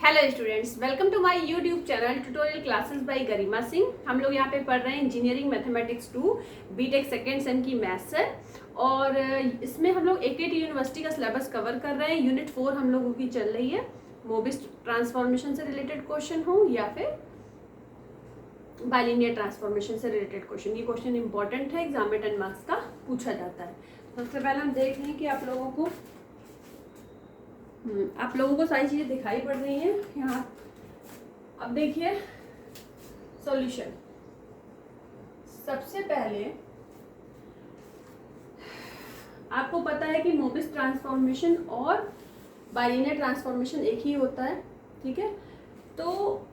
Hello students, welcome to my YouTube channel tutorial classes by Garima Singh. हम लोग यहाँ पे पढ़ रहे हैं engineering mathematics 2 BTech second sem की मैथ्स है। और इसमें हम लोग एकेटी यूनिवर्सिटी का सिलेबस कवर कर रहे हैं। यूनिट 4 हम लोगों की चल रही है। मोबिस ट्रांसफॉर्मेशन से रिलेटेड क्वेश्चन हो या फिर बाइलिनियर ट्रांसफॉर्मेशन से रिलेटेड क्वेश्चन, ये क्वेश्चन इंपॉर्टेंट है, एग्जाम में 10 मार्क्स का पूछा जाता है। सबसे पहले हम देख रहे हैं कि आप लोगों को सारी चीजें दिखाई पड़ रही हैं यहाँ। अब देखिए सॉल्यूशन। सबसे पहले आपको पता है कि मोबिस ट्रांसफॉर्मेशन और बाइलिनियर ट्रांसफॉर्मेशन एक ही होता है, ठीक है। तो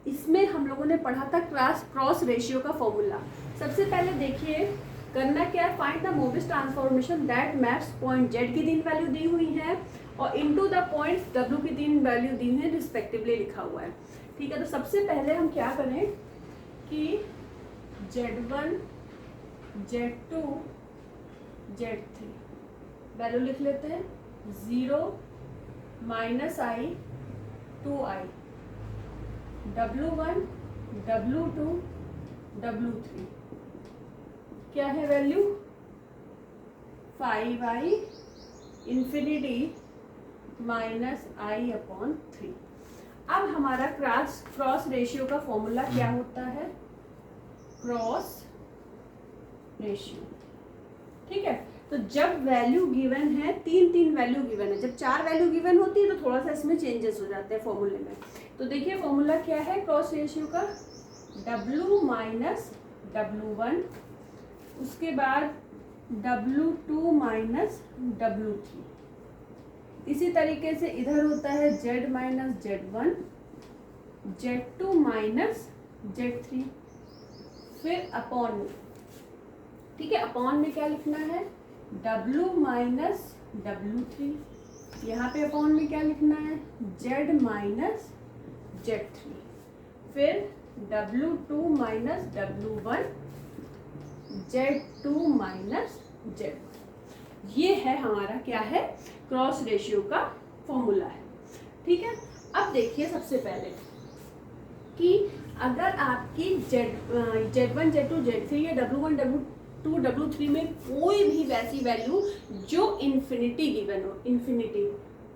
इसमें हम लोगों ने पढ़ा था क्रॉस रेशियो का फॉर्मूला। सबसे पहले देखिए करना क्या है, find the मोबिस transformation that maps point Z की 3 वैल्यू दी हुई है और इनटू द पॉइंट्स डब्ल्यू की 3 वैल्यू दी हुई है रिस्पेक्टिवली लिखा हुआ है, ठीक है। तो सबसे पहले हम क्या करें कि Z1 Z2 Z3 वैल्यू लिख लेते हैं। 0 -i 2i W1 W2 W3 क्या है वैल्यू 5i इंफिनिटी -i/3। अब हमारा क्रॉस रेशियो का फॉर्मूला क्या होता है, क्रॉस रेशियो, ठीक है। तो जब वैल्यू गिवन है, तीन वैल्यू गिवन है, जब 4 वैल्यू गिवन होती है तो थोड़ा सा इसमें चेंजेस हो जाते हैं फॉर्मूले में। तो देखिए फॉर्मूला क्या है क्रॉस रेशियो का, W माइनस W1, उसके बाद W2 माइनस W3। इसी तरीके से इधर होता है Z minus Z1, Z2 minus Z3, फिर अपॉन में, ठीक है। अपॉन में क्या लिखना है W माइनस W3, यहाँ पे अपॉन में क्या लिखना है Z माइनस Z3, फिर W2 minus W1, Z2 minus Z1। ये है हमारा क्या है क्रॉस रेशियो का फॉर्मूला है, ठीक है। अब देखिए सबसे पहले कि अगर आपकी Z1 Z2 Z3 या W1 W2 W3 में कोई भी वैसी वैल्यू जो इन्फिनिटी गिवन हो,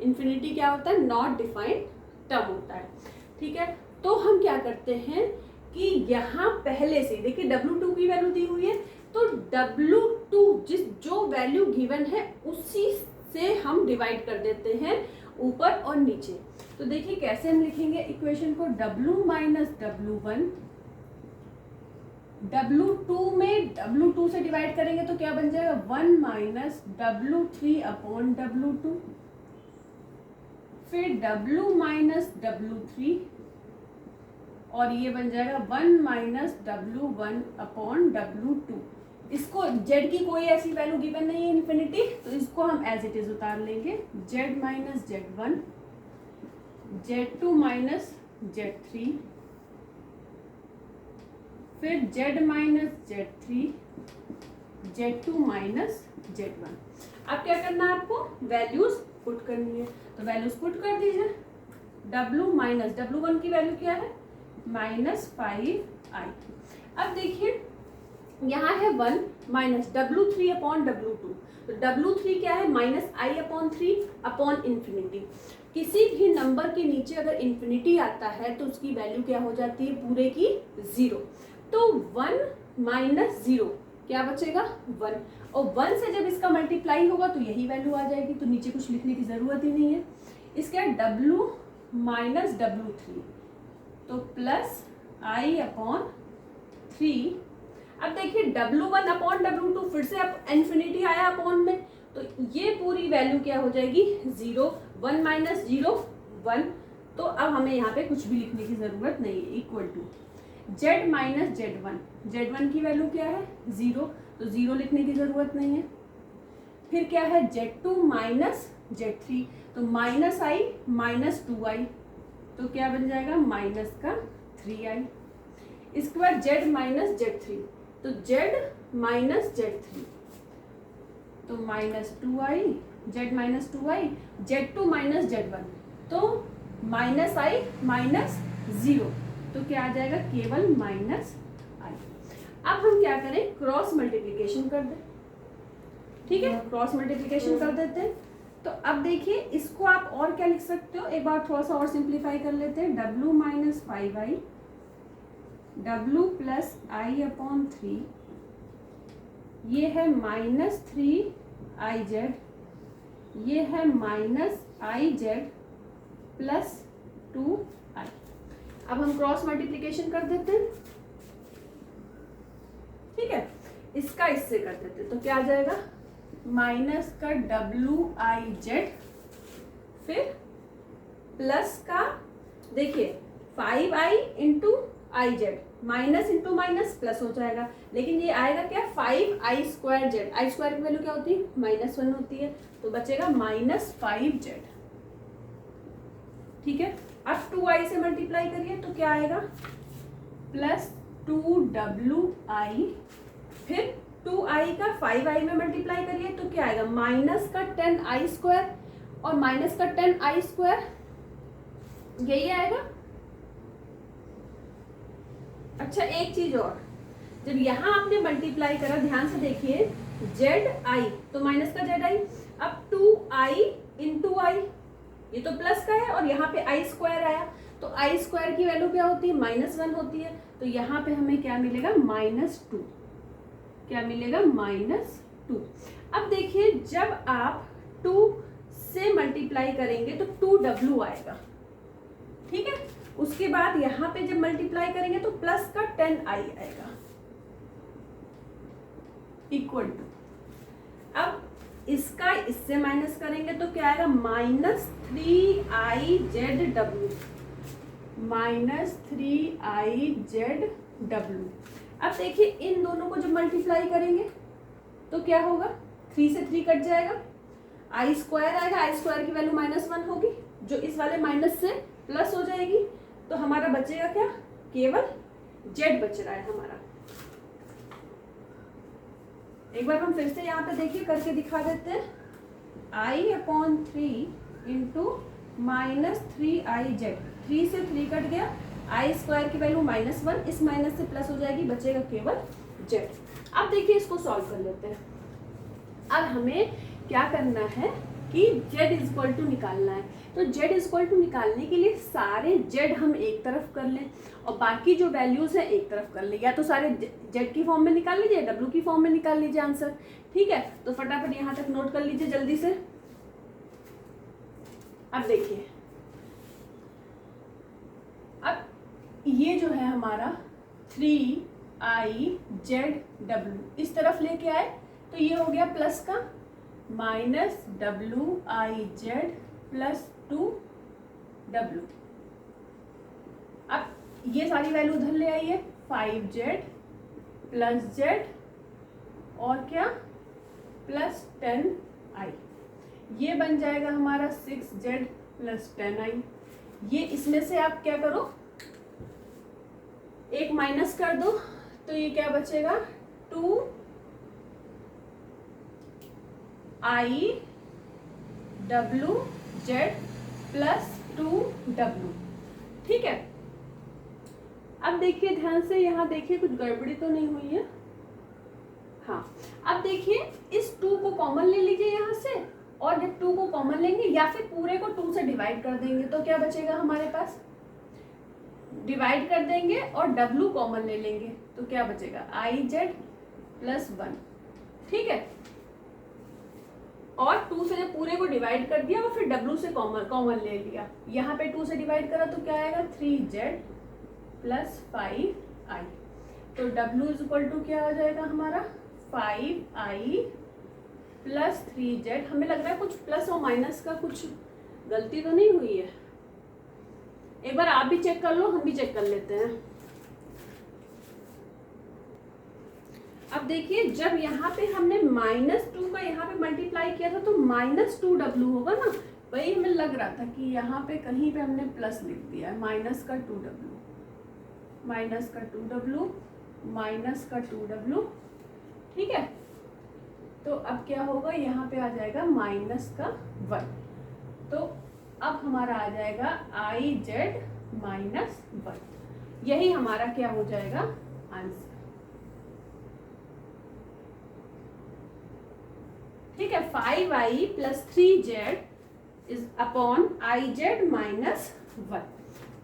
इन्फिनिटी क्या होता है, नॉट डिफाइंड टर्म होता है, ठीक है। तो हम क्या करते हैं कि यहाँ पहले से देखिए W2 की वैल्यू दी हुई है, तो W2 जो वैल्यू गिवन है उसी से हम डिवाइड कर देते हैं ऊपर और नीचे। तो देखिए कैसे हम लिखेंगे इक्वेशन को, W माइनस W1, W2 में W2 से डिवाइड करेंगे तो क्या बन जाएगा 1 माइनस W3 अपॉन W2, फिर W माइनस W3 और ये बन जाएगा 1 माइनस W1 अपॉन W2। इसको Z की कोई ऐसी वैल्यू गिवन नहीं है इन्फिनिटी, तो इसको हम एज इट इज उतार लेंगे। Z minus Z1, Z2 minus Z3, फिर Z minus Z3, Z2 minus Z1। अब क्या करना है आपको, वैल्यूज पुट करनी है, तो वैल्यूज पुट कर दीजिए। W माइनस W1 की वैल्यू क्या है -5i। अब देखिए यहाँ है 1 माइनस W3 अपॉन W2, तो W3 क्या है -i/3 अपॉन इन्फिनिटी। किसी भी नंबर के नीचे अगर इन्फिनिटी आता है तो उसकी वैल्यू क्या हो जाती है पूरे की 0। तो 1 माइनस 0 क्या बचेगा 1, और 1 से जब इसका मल्टीप्लाई होगा तो यही वैल्यू आ जाएगी, तो नीचे कुछ लिखने की जरूरत ही नहीं है। इसका W माइनस W3 तो प्लस i/3। अब देखिए W1 अपॉन W2 फिर से अब इन्फिनिटी आया अपॉन में, तो ये पूरी वैल्यू क्या हो जाएगी 0, 1 माइनस 0 1। तो अब हमें यहाँ पे कुछ भी लिखने की जरूरत नहीं है, equal to Z minus Z1, Z1 की वैल्यू क्या है 0, तो 0 लिखने की जरूरत नहीं है। फिर क्या है Z2 माइनस Z3, तो माइनस i माइनस 2i, तो क्या बन जाएगा -3i। इसके बाद Z माइनस Z3, तो Z माइनस Z3 तो -2i, Z minus 2i, Z2 minus Z1, तो माइनस आई माइनस 0, तो क्या आ जाएगा, केवल माइनस आई। अब हम क्या करें, क्रॉस मल्टीप्लीकेशन कर दें। ठीक है, क्रॉस मल्टीप्लीकेशन कर देते हैं। तो अब देखिए इसको आप और क्या लिख सकते हो, एक बार थोड़ा सा और सिंप्लीफाई कर लेते हैं। w minus 5i w plus i upon 3, ये है माइनस 3iz, ये है माइनस iz प्लस 2i। अब हम क्रॉस मल्टीप्लीकेशन कर देते हैं। ठीक है, इसका इससे कर देते हैं, तो क्या आ जाएगा, माइनस का WIZ, फिर प्लस का देखिए 5i into IZ, minus into minus plus हो जाएगा, लेकिन ये आएगा क्या, 5i स्क्वायर जेड, आई स्क्वायर की वैल्यू क्या होती है, -1 होती है, तो बचेगा -5z। ठीक है, अब 2i से मल्टीप्लाई करिए तो क्या आएगा, प्लस 2wi, फिर 2i का 5i में मल्टीप्लाई करिए तो क्या आएगा, माइनस का 10i स्क्वायर, और माइनस का 10i स्क्वायर यही आएगा। अच्छा एक चीज और, जब यहाँ आपने मल्टीप्लाई करा, ध्यान से देखिए, zi तो माइनस का zi, अब 2i इंटू आई, ये तो प्लस का है, और यहाँ पे आई स्क्वायर आया, तो आई स्क्वायर की वैल्यू क्या होती है, -1 होती है, तो यहाँ पे हमें क्या मिलेगा, -2, क्या मिलेगा, -2। अब देखिए जब आप 2 से मल्टीप्लाई करेंगे तो 2w आएगा। ठीक है, उसके बाद यहाँ पे जब मल्टीप्लाई करेंगे तो प्लस का 10i आएगा, इक्वल टू, अब इसका इससे माइनस करेंगे तो क्या आएगा, -3izw, -3izw। अब देखिए इन दोनों को जब मल्टीप्लाई करेंगे तो क्या होगा, 3 से 3 कट जाएगा, आई स्क्वायर आएगा, आई स्क्वायर की वैल्यू -1 होगी, जो इस वाले माइनस से प्लस हो जाएगी, तो हमारा बचेगा क्या, केवल z बच रहा है हमारा। एक बार हम फिर से यहाँ पे देखिए करके दिखा देते हैं, i/3 इंटू -3iz, 3 से 3 कट गया, आई स्क्वायर की वैल्यू -1, इस माइनस से प्लस हो जाएगी, बचेगा केवल z। अब देखिए इसको सॉल्व कर लेते हैं। अब हमें क्या करना है कि z इक्वल टू निकालना है, तो z इक्वल टू निकालने के लिए सारे z हम एक तरफ कर लें और बाकी जो वैल्यूज हैं एक तरफ कर लें, या तो सारे z की फॉर्म में निकाल लीजिए, w की फॉर्म में निकाल लीजिए आंसर। ठीक है, तो फटाफट यहाँ तक नोट कर लीजिए जल्दी से। अब देखिए, अब ये जो है हमारा 3izw इस तरफ लेके आए तो ये हो गया प्लस का -wiz प्लस 2w। अब ये सारी वैल्यू उधर ले आइए, 5z प्लस z और क्या प्लस 10i, ये बन जाएगा हमारा 6z प्लस 10i। ये इसमें से आप क्या करो, एक माइनस कर दो, तो ये क्या बचेगा, 2iwz प्लस 2w। ठीक है, अब देखिए ध्यान से, यहाँ देखिए कुछ गड़बड़ी तो नहीं हुई है। हाँ, अब देखिए इस 2 को कॉमन ले लीजिए यहाँ से, और जब 2 को कॉमन लेंगे या फिर पूरे को 2 से डिवाइड कर देंगे तो क्या बचेगा हमारे पास, डिवाइड कर देंगे और w कॉमन ले लेंगे तो क्या बचेगा, iz प्लस 1। ठीक है, और 2 से जब पूरे को डिवाइड कर दिया और फिर w से कॉमन ले लिया, यहाँ पे 2 से डिवाइड करा तो क्या आएगा, 3z प्लस 5i। तो w इज इक्वल टू क्या आ जाएगा हमारा, 5i प्लस 3z। हमें लग रहा है कुछ प्लस और माइनस का कुछ गलती तो नहीं हुई है, एक बार आप भी चेक कर लो, हम भी चेक कर लेते हैं। अब देखिए जब यहाँ पे हमने -2 का यहाँ पे मल्टीप्लाई किया था तो -2w होगा ना, वही हमें लग रहा था कि यहाँ पे कहीं पे हमने प्लस लिख दिया है, माइनस का 2w, माइनस का 2w, माइनस का 2w। ठीक है, तो अब क्या होगा, यहाँ पे आ जाएगा -1। तो अब हमारा आ जाएगा आई जेड माइनस 1, यही हमारा क्या हो जाएगा आंसर। ठीक है, 5i plus 3z is upon I Z minus 1।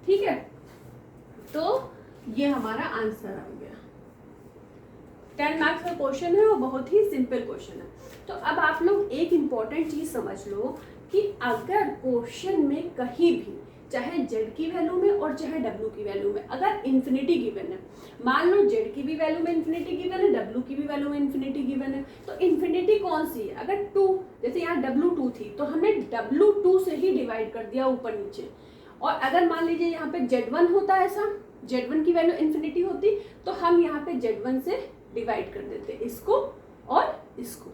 ठीक है, तो ये हमारा आंसर आ गया। 10 मार्क्स का क्वेश्चन है, वो बहुत ही सिंपल क्वेश्चन है। तो अब आप लोग एक इंपॉर्टेंट चीज समझ लो कि अगर क्वेश्चन में कहीं भी चाहे z की वैल्यू में और चाहे w की वैल्यू में अगर इन्फिनिटी गिवन है, मान लो z की भी वैल्यू में इन्फिनिटी गिवन है, w की भी वैल्यू में इन्फिनिटी गिवन है, तो इन्फिनिटी कौन सी है? अगर 2, जैसे यहाँ w2 थी तो हमने w2 से ही डिवाइड कर दिया ऊपर नीचे। और अगर मान लीजिए यहाँ पे z1 होता है, ऐसा z1 की वैल्यू इन्फिनिटी होती तो हम यहाँ पे z1 से डिवाइड कर देते इसको और इसको।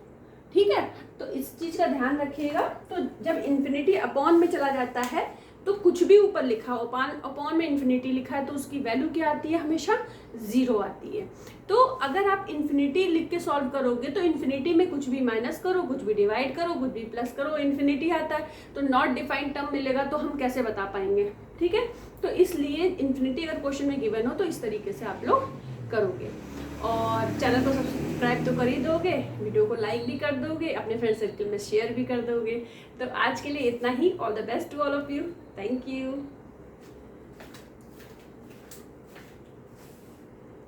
ठीक है, तो इस चीज का ध्यान रखिएगा। तो जब इन्फिनिटी अपॉन में चला जाता है तो कुछ भी ऊपर लिखा हो, अपॉन में इन्फिनिटी लिखा है तो उसकी वैल्यू क्या आती है? हमेशा 0 आती है। तो अगर आप इन्फिनिटी लिख के सॉल्व करोगे तो इन्फिनिटी में कुछ भी माइनस करो, कुछ भी डिवाइड करो, कुछ भी प्लस करो, इन्फिनिटी आता है तो नॉट डिफाइंड टर्म मिलेगा, तो हम कैसे बता पाएंगे? ठीक है, तो इसलिए इन्फिनिटी अगर क्वेश्चन में गिवन हो तो इस तरीके से आप लोग करोगे। और चैनल को सब्सक्राइब तो कर ही दोगे, वीडियो को लाइक भी कर दोगे, अपने फ्रेंड सर्कल में शेयर भी कर दोगे। तो आज के लिए इतना ही। All the best to all of you. Thank you.